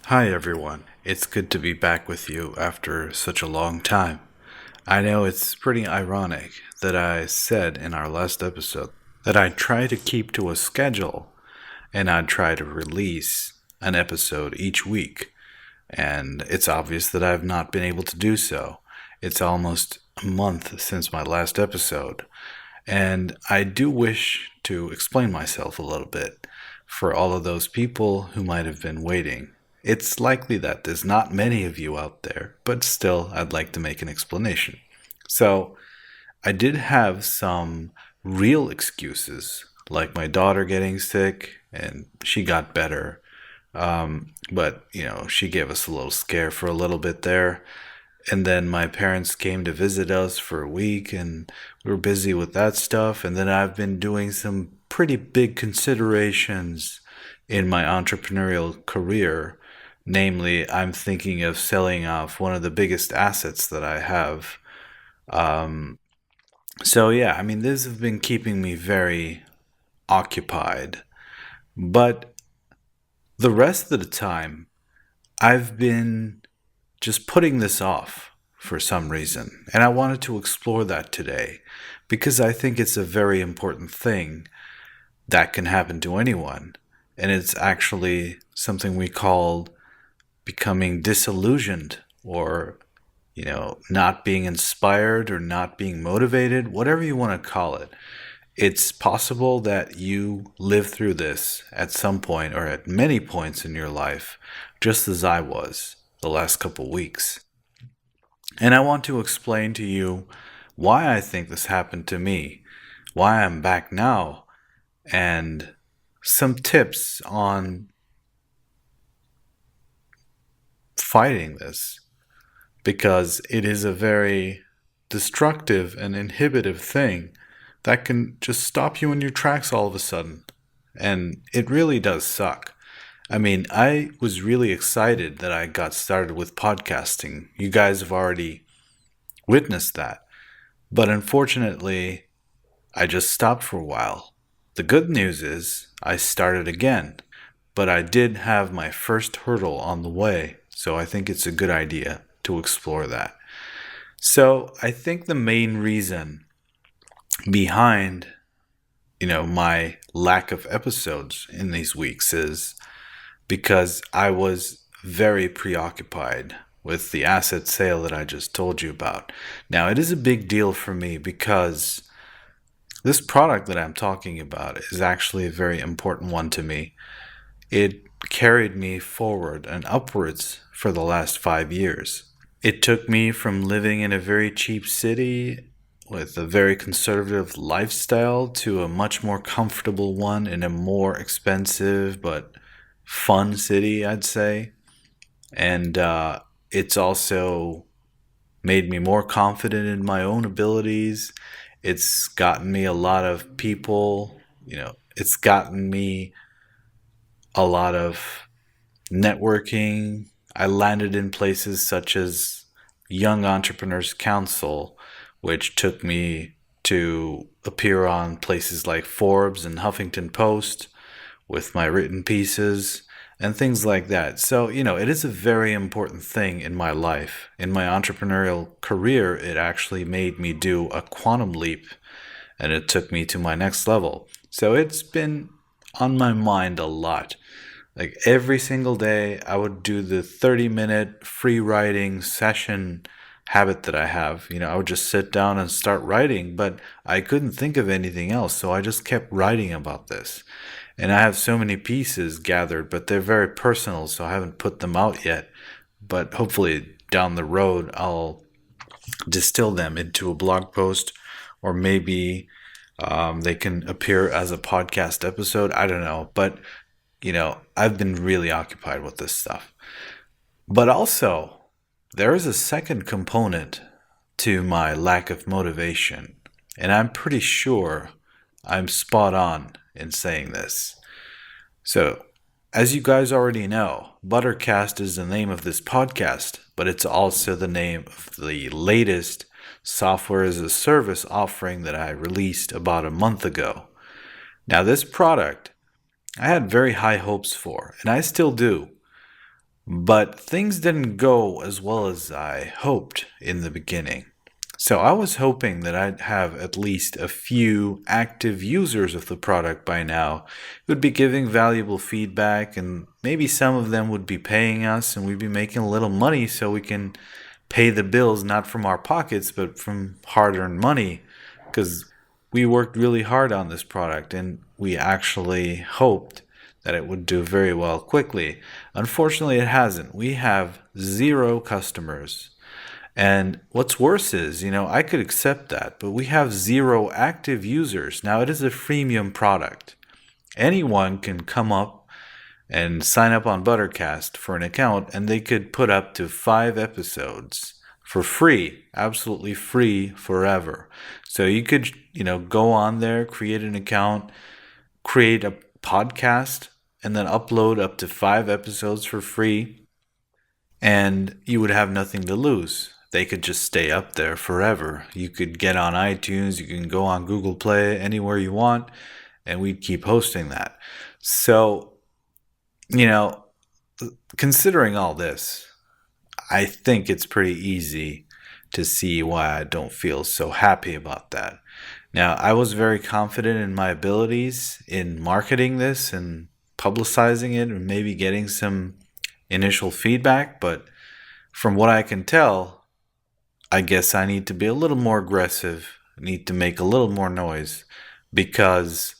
Hi everyone. It's good to be back with you after such a long time. I know it's pretty ironic that I said in our last episode that I'd try to keep to a schedule and I'd try to release an episode each week. And it's obvious that I've not been able to do so. It's almost a month since my last episode. And I do wish to explain myself a little bit for all of those people who might have been waiting. It's likely that there's not many of you out there, but still, I'd like to make an explanation. So, I did have some real excuses, like my daughter getting sick, and she got better. But she gave us a little scare for a little bit there. And then my parents came to visit us for a week, and we were busy with that stuff. And then I've been doing some pretty big considerations in my entrepreneurial career. Namely, I'm thinking of selling off one of the biggest assets that I have. Um, this has been keeping me very occupied. But the rest of the time, I've been just putting this off for some reason. And I wanted to explore that today because I think it's a very important thing that can happen to anyone. And it's actually something we call becoming disillusioned or, not being inspired or not being motivated, whatever you want to call it. It's possible that you live through this at some point or at many points in your life, just as I was the last couple weeks. And I want to explain to you why I think this happened to me, why I'm back now, and some tips on fighting this, because it is a very destructive and inhibitive thing that can just stop you in your tracks all of a sudden. And it really does suck. I mean, I was really excited that I got started with podcasting. You guys have already witnessed that. But unfortunately, I just stopped for a while. The good news is I started again, but I did have my first hurdle on the way, so I think it's a good idea to explore that. So I think the main reason behind, my lack of episodes in these weeks is because I was very preoccupied with the asset sale that I just told you about. Now, it is a big deal for me because this product that I'm talking about is actually a very important one to me. It carried me forward and upwards for the last 5 years. It took me from living in a very cheap city with a very conservative lifestyle to a much more comfortable one in a more expensive but fun city, I'd say. And it's also made me more confident in my own abilities. It's gotten me a lot of people, it's gotten me a lot of networking. I landed in places such as Young Entrepreneurs Council, which took me to appear on places like Forbes and Huffington Post with my written pieces and things like that. So, it is a very important thing in my life. In my entrepreneurial career, it actually made me do a quantum leap and it took me to my next level. So it's been on my mind a lot. Like every single day, I would do the 30-minute free writing session habit that I have. I would just sit down and start writing, but I couldn't think of anything else. So I just kept writing about this. And I have so many pieces gathered, but they're very personal, so I haven't put them out yet. But hopefully down the road, I'll distill them into a blog post, or maybe they can appear as a podcast episode. I don't know. But, I've been really occupied with this stuff. But also, there is a second component to my lack of motivation. And I'm pretty sure I'm spot on in saying this. So, as you guys already know, Buttercast is the name of this podcast, but it's also the name of the latest software as a service offering that I released about a month ago. Now, this product I had very high hopes for, and I still do. But things didn't go as well as I hoped in the beginning. So I was hoping that I'd have at least a few active users of the product by now who would be giving valuable feedback, and maybe some of them would be paying us and we'd be making a little money so we can pay the bills not from our pockets but from hard-earned money, because we worked really hard on this product and we actually hoped that it would do very well quickly. Unfortunately, it hasn't. We have zero customers. And what's worse is, I could accept that, but we have zero active users. Now, it is a freemium product. Anyone can come up and sign up on Buttercast for an account, and they could put up to 5 episodes for free, absolutely free forever. So you could, go on there, create an account, create a podcast, and then upload up to 5 episodes for free, and you would have nothing to lose. They could just stay up there forever. You could get on iTunes, you can go on Google Play, anywhere you want, and we'd keep hosting that. So, you know, considering all this, I think it's pretty easy to see why I don't feel so happy about that. Now, I was very confident in my abilities in marketing this and publicizing it and maybe getting some initial feedback, but from what I can tell, I guess I need to be a little more aggressive, need to make a little more noise, because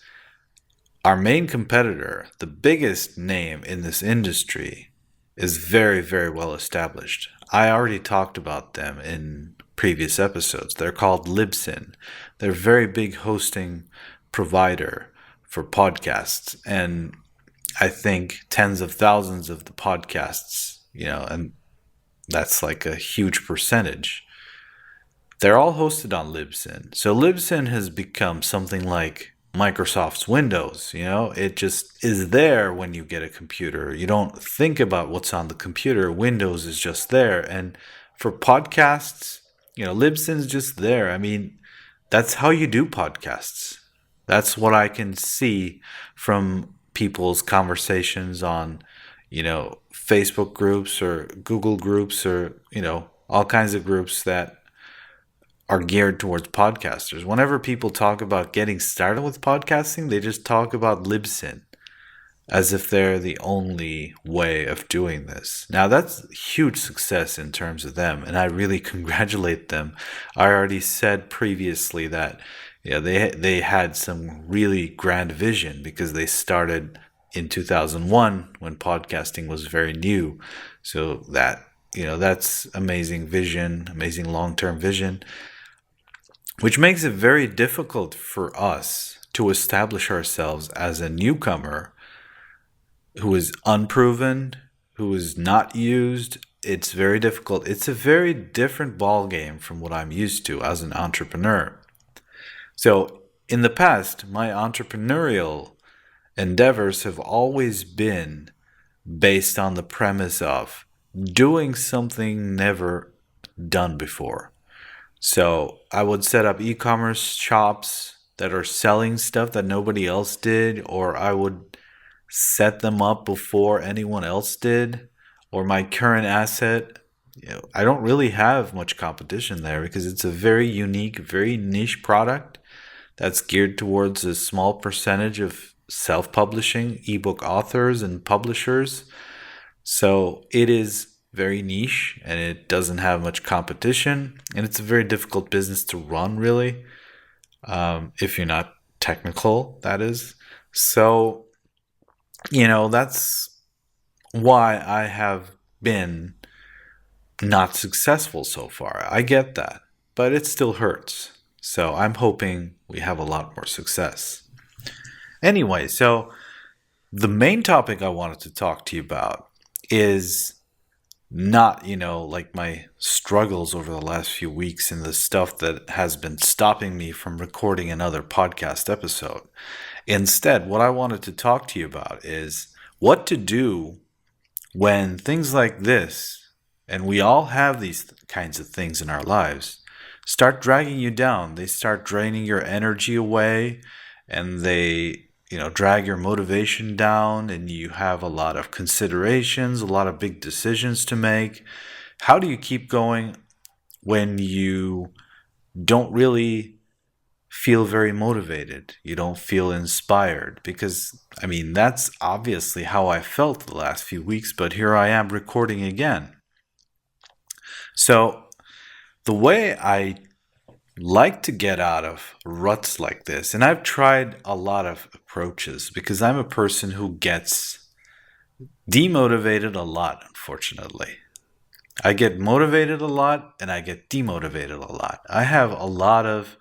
our main competitor, the biggest name in this industry, is very, very well established. I already talked about them in previous episodes. They're called Libsyn. They're a very big hosting provider for podcasts, and I think tens of thousands of the podcasts, and that's like a huge percentage. They're all hosted on Libsyn. So Libsyn has become something like Microsoft's Windows. It just is there when you get a computer. You don't think about what's on the computer. Windows is just there. And for podcasts, Libsyn's just there. I mean, that's how you do podcasts. That's what I can see from people's conversations on, Facebook groups or Google groups or, all kinds of groups that are geared towards podcasters. Whenever people talk about getting started with podcasting, they just talk about Libsyn as if they're the only way of doing this. Now, that's huge success in terms of them, and I really congratulate them. I already said previously that they had some really grand vision, because they started in 2001 when podcasting was very new. So that's amazing vision, amazing long-term vision, which makes it very difficult for us to establish ourselves as a newcomer who is unproven, who is not used. It's very difficult. It's a very different ball game from what I'm used to as an entrepreneur. So in the past, my entrepreneurial endeavors have always been based on the premise of doing something never done before. So I would set up e-commerce shops that are selling stuff that nobody else did, or I would set them up before anyone else did. Or my current asset, I don't really have much competition there, because it's a very unique, very niche product that's geared towards a small percentage of self-publishing ebook authors and publishers. So it is very niche and it doesn't have much competition, and it's a very difficult business to run, really, if you're not technical, that is. So that's why I have been not successful so far. I get that, but it still hurts. So I'm hoping we have a lot more success. Anyway, so the main topic I wanted to talk to you about is not, like my struggles over the last few weeks and the stuff that has been stopping me from recording another podcast episode. Instead, what I wanted to talk to you about is what to do when things like this, and we all have these kinds of things in our lives, start dragging you down. They start draining your energy away, and they drag your motivation down, and you have a lot of considerations, a lot of big decisions to make. How do you keep going when you don't really feel very motivated? You don't feel inspired? Because, that's obviously how I felt the last few weeks, but here I am recording again. So, the way I like to get out of ruts like this, and I've tried a lot of approaches because I'm a person who gets demotivated a lot, unfortunately. I get motivated a lot and I get demotivated a lot. I have a lot of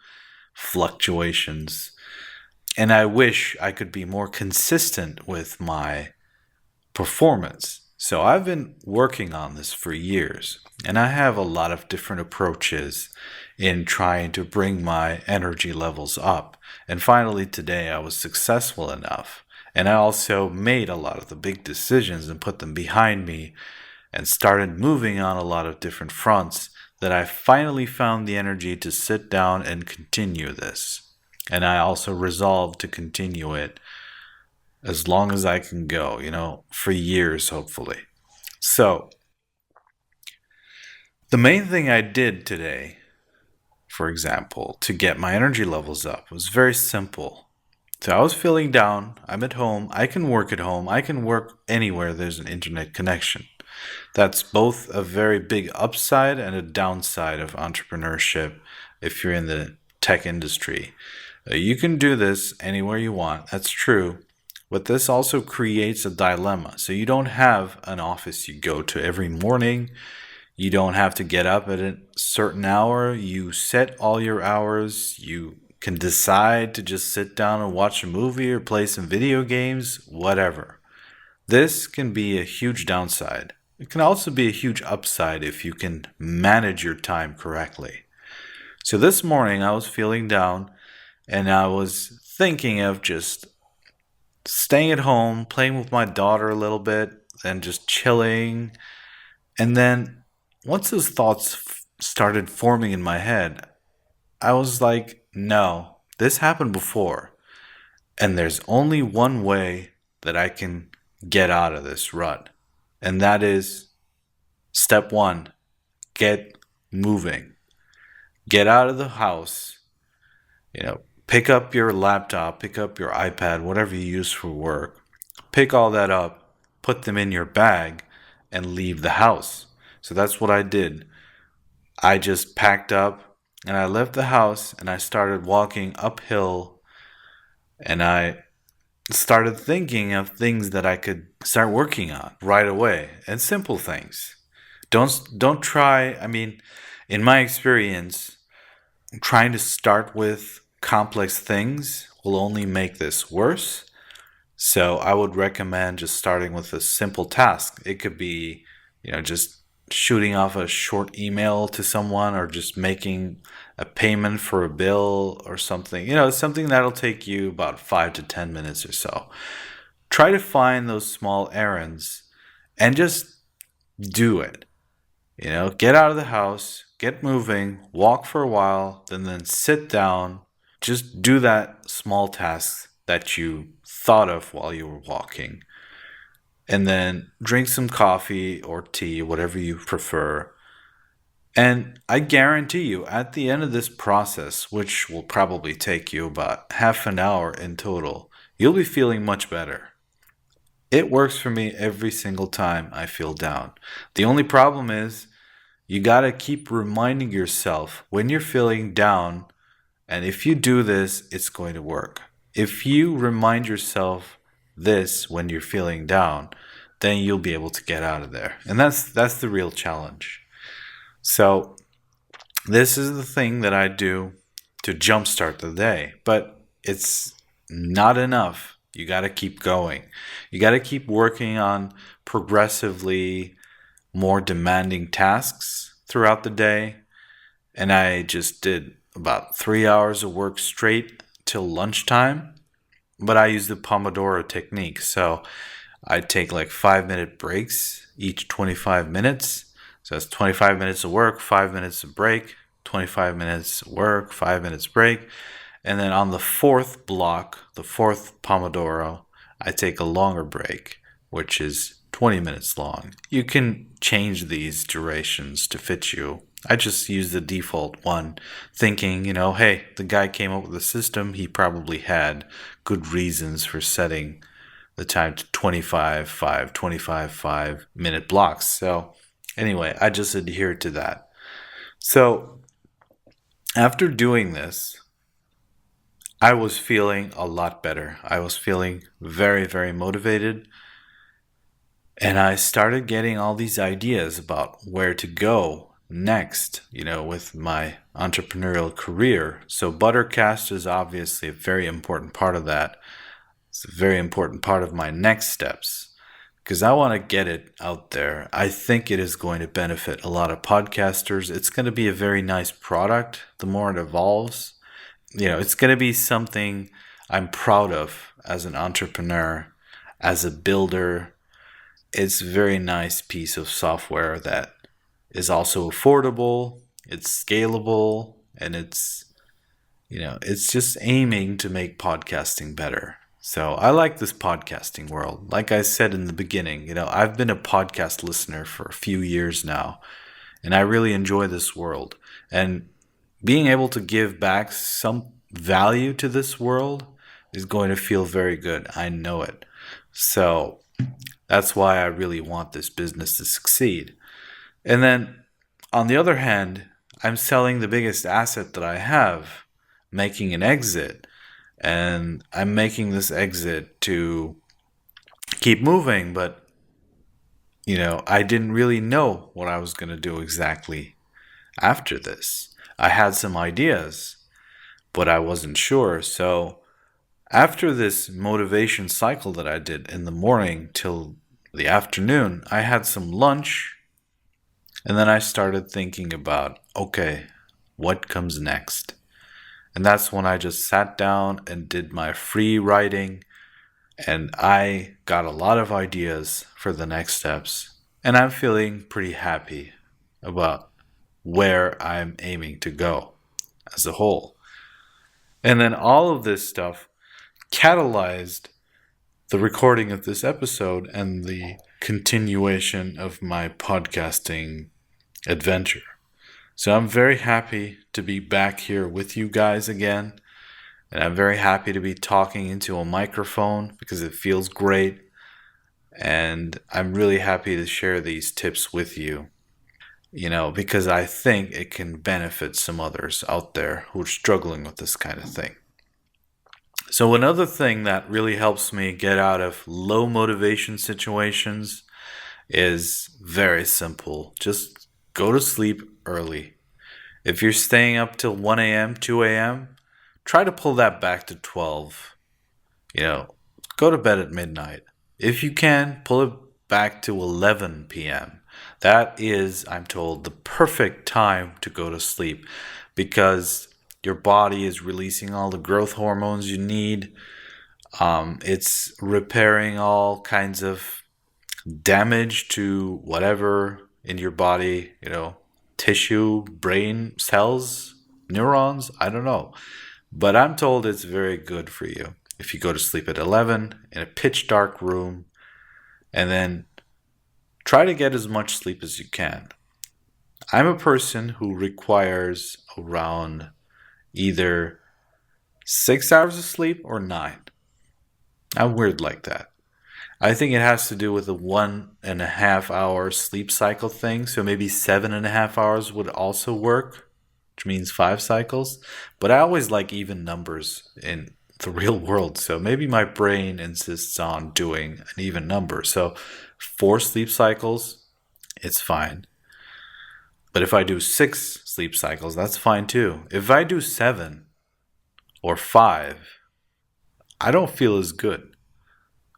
fluctuations, and I wish I could be more consistent with my performance. So I've been working on this for years, and I have a lot of different approaches in trying to bring my energy levels up. And finally today I was successful enough. And I also made a lot of the big decisions and put them behind me and started moving on a lot of different fronts that I finally found the energy to sit down and continue this. And I also resolved to continue it as long as I can go, for years, hopefully. So, the main thing I did today, for example, to get my energy levels up was very simple. So I was feeling down. I'm at home. I can work at home. I can work anywhere there's an internet connection. That's both a very big upside and a downside of entrepreneurship if you're in the tech industry. You can do this anywhere you want. That's true. But this also creates a dilemma. So you don't have an office you go to every morning. You don't have to get up at a certain hour. You set all your hours. You can decide to just sit down and watch a movie or play some video games, whatever. This can be a huge downside. It can also be a huge upside if you can manage your time correctly. So this morning I was feeling down, and I was thinking of just staying at home, playing with my daughter a little bit, and just chilling. And then once those thoughts started forming in my head, I was like, no, this happened before. And there's only one way that I can get out of this rut. And that is step one, get moving. Get out of the house, pick up your laptop, pick up your iPad, whatever you use for work. Pick all that up, put them in your bag, and leave the house. So that's what I did. I just packed up and I left the house and I started walking uphill, and I started thinking of things that I could start working on right away, and simple things. Don't try, in my experience, trying to start with complex things will only make this worse. So I would recommend just starting with a simple task. It could be, just shooting off a short email to someone, or just making a payment for a bill or something. Something that'll take you about 5 to 10 minutes or so. Try to find those small errands and just do it. Get out of the house, get moving, walk for a while, then sit down. Just do that small task that you thought of while you were walking. And then drink some coffee or tea, whatever you prefer. And I guarantee you, at the end of this process, which will probably take you about half an hour in total, you'll be feeling much better. It works for me every single time I feel down. The only problem is you gotta keep reminding yourself when you're feeling down, and if you do this, it's going to work. If you remind yourself this when you're feeling down, then you'll be able to get out of there. And that's the real challenge. So this is the thing that I do to jumpstart the day, but it's not enough. You got to keep going. You got to keep working on progressively more demanding tasks throughout the day. And I just did about 3 hours of work straight till lunchtime, but I use the Pomodoro technique. So I take like 5-minute breaks each 25 minutes. So that's 25 minutes of work, 5 minutes of break, 25 minutes of work, 5 minutes break. And then on the fourth block, the fourth Pomodoro, I take a longer break, which is 20 minutes long. You can change these durations to fit you. I just use the default one, thinking, hey, the guy came up with the system. He probably had good reasons for setting the time to 25 5 minute blocks. So, anyway, I just adhere to that. So, after doing this, I was feeling a lot better. I was feeling very, very motivated. And I started getting all these ideas about where to go next, with my entrepreneurial career. So, Buttercast is obviously a very important part of that. It's a very important part of my next steps because I want to get it out there. I think it is going to benefit a lot of podcasters. It's going to be a very nice product the more it evolves. It's going to be something I'm proud of as an entrepreneur, as a builder. It's a very nice piece of software that is also affordable, it's scalable, and it's just aiming to make podcasting better. So I like this podcasting world. Like I said in the beginning, I've been a podcast listener for a few years now, and I really enjoy this world. And being able to give back some value to this world is going to feel very good. I know it. So that's why I really want this business to succeed. And then on the other hand, I'm selling the biggest asset that I have, making an exit. And I'm making this exit to keep moving, but I didn't really know what I was going to do exactly after this. I had some ideas, but I wasn't sure. So after this motivation cycle that I did in the morning till the afternoon, I had some lunch, and then I started thinking about, okay, what comes next? And that's when I just sat down and did my free writing, and I got a lot of ideas for the next steps. And I'm feeling pretty happy about where I'm aiming to go as a whole. And then all of this stuff catalyzed the recording of this episode and the continuation of my podcasting adventure. So I'm very happy to be back here with you guys again. And I'm very happy to be talking into a microphone because it feels great. And I'm really happy to share these tips with you, because I think it can benefit some others out there who are struggling with this kind of thing. So another thing that really helps me get out of low motivation situations is very simple. Just go to sleep early. If you're staying up till 1 a.m., 2 a.m., try to pull that back to 12. Go to bed at midnight. If you can, pull it back to 11 p.m. That is, I'm told, the perfect time to go to sleep because your body is releasing all the growth hormones you need. It's repairing all kinds of damage to whatever in your body, tissue, brain cells, neurons, I don't know. But I'm told it's very good for you if you go to sleep at 11 in a pitch dark room and then try to get as much sleep as you can. I'm a person who requires around either 6 hours of sleep or 9. I'm weird like that. I think it has to do with the 1.5 hour sleep cycle thing. So maybe 7.5 hours would also work, which means 5 cycles. But I always like even numbers in the real world. So maybe my brain insists on doing an even number. So 4 sleep cycles, it's fine. But if I do 6 sleep cycles, that's fine too. If I do 7 or 5, I don't feel as good.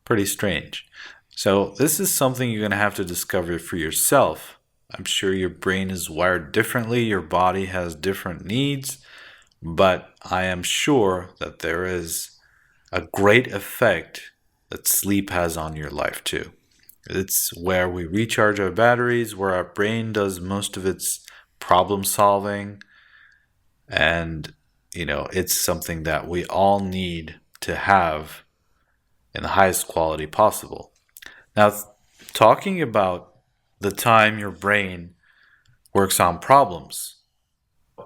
Pretty strange. So this is something you're going to have to discover for yourself. I'm sure your brain is wired differently. Your body has different needs. But I am sure that there is a great effect that sleep has on your life too. It's where we recharge our batteries, where our brain does most of its problem solving. And it's something that we all need to have in the highest quality possible. Now, talking about the time your brain works on problems.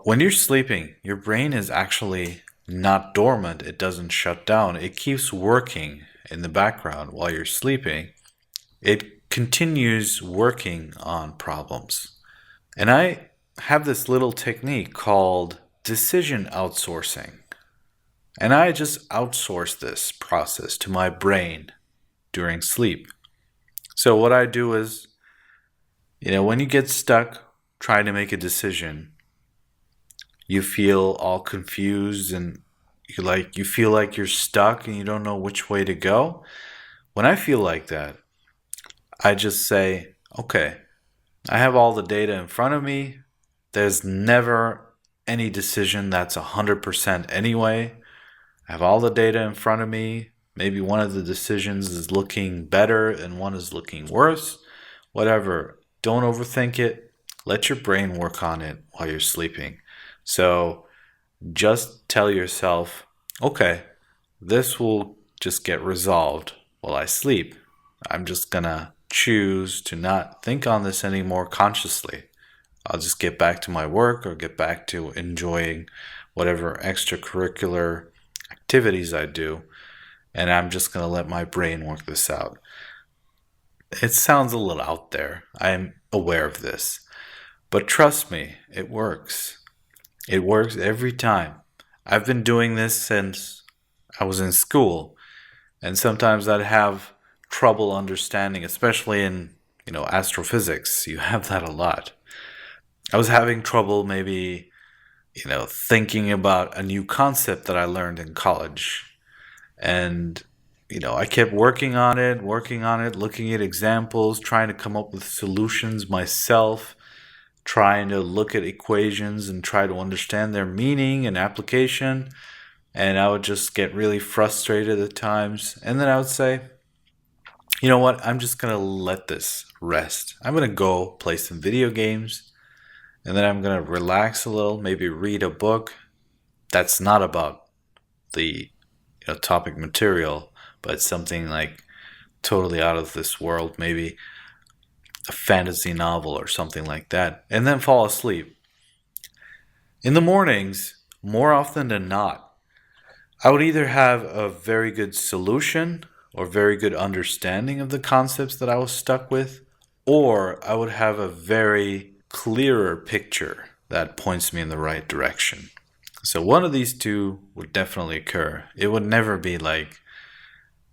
When you're sleeping, your brain is actually not dormant. It doesn't shut down. It keeps working in the background while you're sleeping. It continues working on problems. And I have this little technique called decision outsourcing. And I just outsource this process to my brain during sleep. So what I do is, when you get stuck trying to make a decision, you feel all confused and you feel like you're stuck and you don't know which way to go. When I feel like that, I just say, okay, I have all the data in front of me. There's never any decision that's 100% anyway. I have all the data in front of me. Maybe one of the decisions is looking better and one is looking worse. Whatever. Don't overthink it. Let your brain work on it while you're sleeping. So just tell yourself, okay, this will just get resolved while I sleep. I'm just gonna choose to not think on this anymore consciously. I'll just get back to my work or get back to enjoying whatever extracurricular activities I do, and I'm just gonna let my brain work this out. It sounds a little out there. I'm aware of this. But trust me, it works. It works every time. I've been doing this since I was in school, and sometimes I'd have trouble understanding, especially in, astrophysics. You have that a lot. I was having trouble maybe, thinking about a new concept that I learned in college. And, I kept working on it, looking at examples, trying to come up with solutions myself, trying to look at equations and try to understand their meaning and application. And I would just get really frustrated at times. And then I would say, you know what? I'm just going to let this rest. I'm going to go play some video games. And then I'm going to relax a little, maybe read a book that's not about the topic material, but something like totally out of this world, maybe a fantasy novel or something like that, and then fall asleep. In the mornings, more often than not, I would either have a very good solution or very good understanding of the concepts that I was stuck with, or I would have a very clearer picture that points me in the right direction. So one of these two would definitely occur. It would never be like,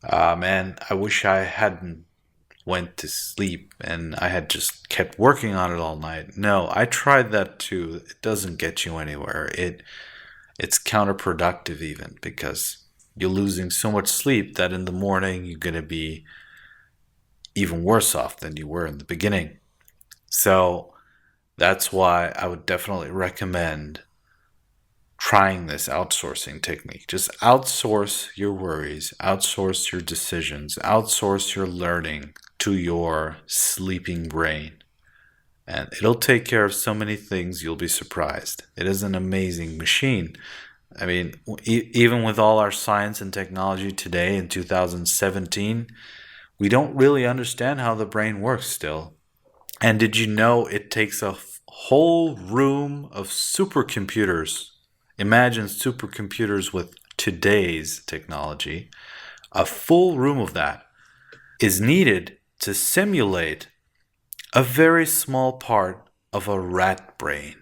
ah man, I wish I hadn't went to sleep and I had just kept working on it all night. No, I tried that too. It doesn't get you anywhere. It's counterproductive even, because you're losing so much sleep that in the morning you're going to be even worse off than you were in the beginning. So that's why I would definitely recommend trying this outsourcing technique. Just outsource your worries, outsource your decisions, outsource your learning to your sleeping brain. And it'll take care of so many things you'll be surprised. It is an amazing machine. I mean, even with all our science and technology today in 2017, we don't really understand how the brain works still. And did you know it takes a whole room of supercomputers? Imagine supercomputers with today's technology. A full room of that is needed to simulate a very small part of a rat brain.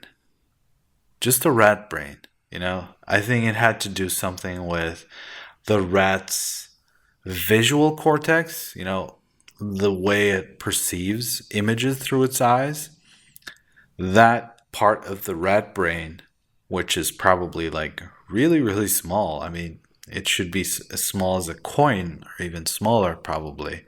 Just a rat brain, I think it had to do something with the rat's visual cortex, the way it perceives images through its eyes. That part of the rat brain, which is probably like really, really small. I mean, it should be as small as a coin or even smaller probably.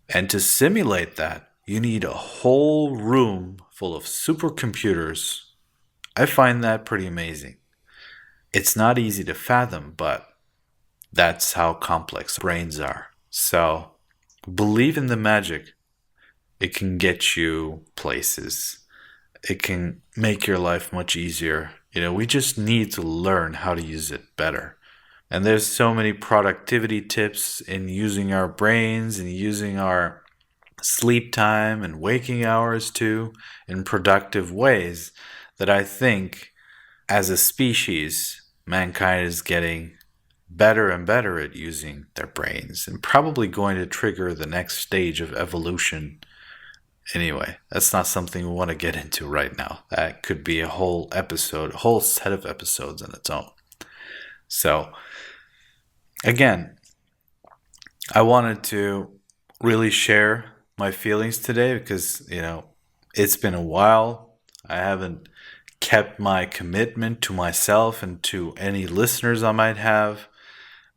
And to simulate that, you need a whole room full of supercomputers. I find that pretty amazing. It's not easy to fathom, but that's how complex brains are. So believe in the magic. It can get you places. It can make your life much easier. We just need to learn how to use it better. And there's so many productivity tips in using our brains and using our sleep time and waking hours too in productive ways that I think as a species, mankind is getting better and better at using their brains and probably going to trigger the next stage of evolution. Anyway, that's not something we want to get into right now. That could be a whole episode, a whole set of episodes on its own. So, again, I wanted to really share my feelings today because, it's been a while. I haven't kept my commitment to myself and to any listeners I might have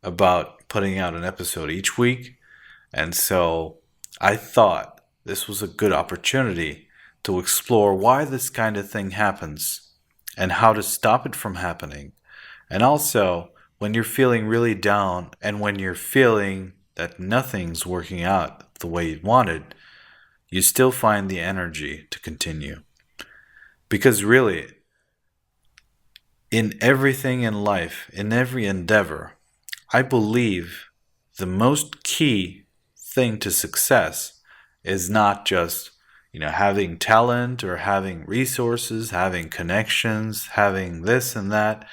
about putting out an episode each week. And so I thought this was a good opportunity to explore why this kind of thing happens and how to stop it from happening. And also, when you're feeling really down and when you're feeling that nothing's working out the way you wanted, you still find the energy to continue. Because really, in everything in life, in every endeavor, I believe the most key thing to success is not just, having talent or having resources, having connections, having this and that.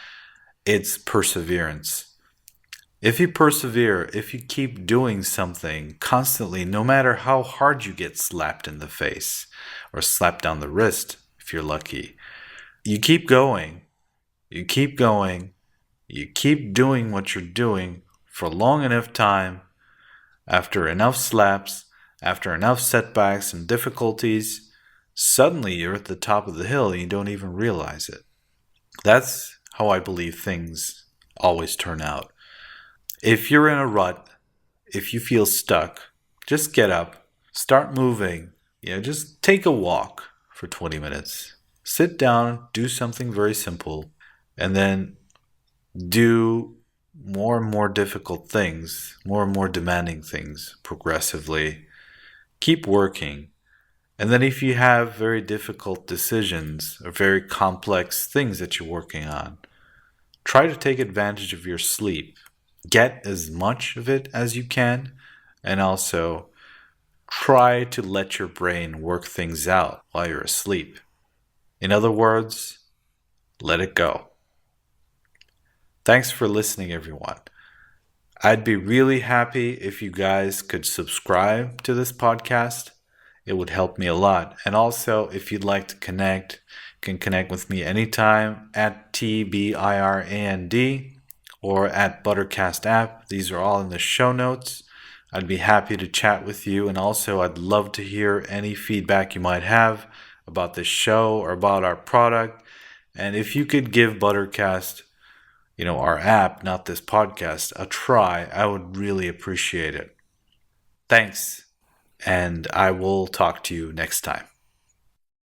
It's perseverance. If you persevere, if you keep doing something constantly, no matter how hard you get slapped in the face or slapped down the wrist, if you're lucky, you keep going, you keep going, you keep doing what you're doing for long enough time, after enough slaps, after enough setbacks and difficulties, suddenly you're at the top of the hill and you don't even realize it. That's how I believe things always turn out. If you're in a rut, if you feel stuck, just get up, start moving, just take a walk for 20 minutes. Sit down, do something very simple, and then do more and more difficult things, more and more demanding things progressively. Keep working. And then if you have very difficult decisions or very complex things that you're working on, try to take advantage of your sleep. Get as much of it as you can, and also try to let your brain work things out while you're asleep. In other words, let it go. Thanks for listening, everyone. I'd be really happy if you guys could subscribe to this podcast. It would help me a lot. And also, if you'd like to connect, you can connect with me anytime at TBIRAND or at Buttercast app. These are all in the show notes. I'd be happy to chat with you. And also, I'd love to hear any feedback you might have about this show or about our product. And if you could give Buttercast, our app, not this podcast, a try, I would really appreciate it. Thanks, and I will talk to you next time.